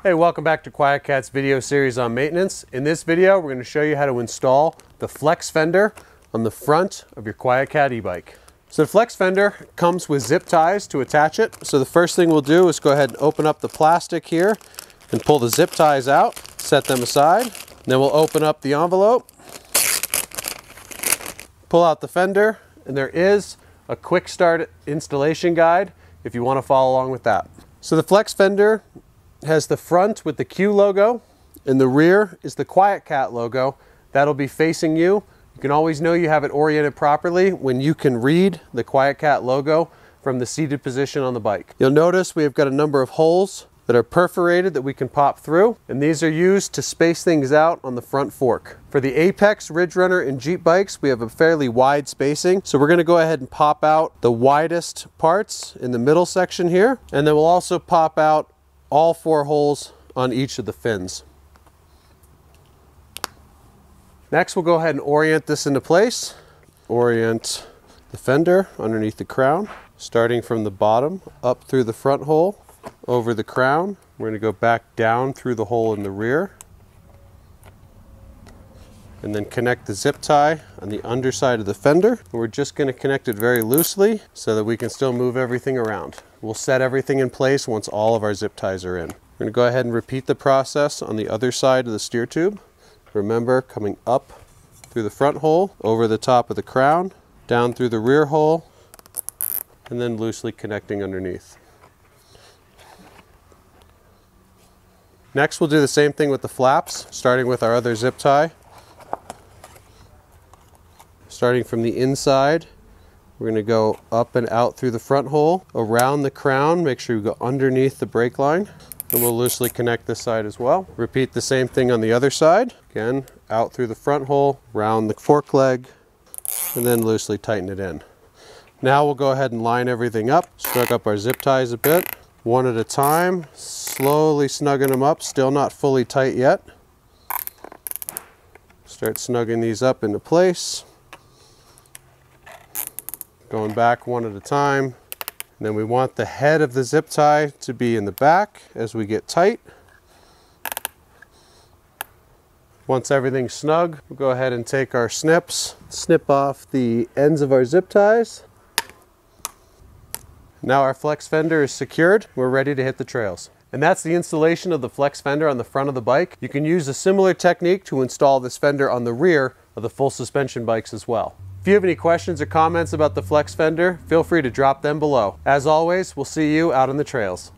Hey, welcome back to QuietKat's video series on maintenance. In this video, we're going to show you how to install the flex fender on the front of your QuietKat e-bike. So the flex fender comes with zip ties to attach it. So the first thing we'll do is go ahead and open up the plastic here and pull the zip ties out, set them aside. Then we'll open up the envelope, pull out the fender, and there is a quick start installation guide if you want to follow along with that. So the flex fender has the front with the Q logo, and the rear is the QuietKat logo. That'll be facing you. You can always know you have it oriented properly when you can read the QuietKat logo from the seated position on the bike. You'll notice we have got a number of holes that are perforated that we can pop through, and these are used to space things out on the front fork. For the Apex, Ridge Runner, and Jeep bikes, we have a fairly wide spacing, so we're going to go ahead and pop out the widest parts in the middle section here, and then we'll also pop out all 4 holes on each of the fins. Next, we'll go ahead and orient this into place. Orient the fender underneath the crown, starting from the bottom up through the front hole, over the crown. We're going to go back down through the hole in the rear, and then connect the zip tie on the underside of the fender. We're just going to connect it very loosely so that we can still move everything around. We'll set everything in place once all of our zip ties are in. We're going to go ahead and repeat the process on the other side of the steer tube. Remember, coming up through the front hole, over the top of the crown, down through the rear hole, and then loosely connecting underneath. Next, we'll do the same thing with the flaps, starting with our other zip tie. Starting from the inside, we're going to go up and out through the front hole, around the crown, make sure you go underneath the brake line, and we'll loosely connect this side as well. Repeat the same thing on the other side. Again, out through the front hole, round the fork leg, and then loosely tighten it in. Now we'll go ahead and line everything up, snug up our zip ties a bit, one at a time, slowly snugging them up, still not fully tight yet. Start snugging these up into place. Going back one at a time. And then we want the head of the zip tie to be in the back as we get tight. Once everything's snug, we'll go ahead and take our snips, snip off the ends of our zip ties. Now our flex fender is secured. We're ready to hit the trails. And that's the installation of the flex fender on the front of the bike. You can use a similar technique to install this fender on the rear of the full suspension bikes as well. If you have any questions or comments about the flex fender, feel free to drop them below. As always, we'll see you out on the trails.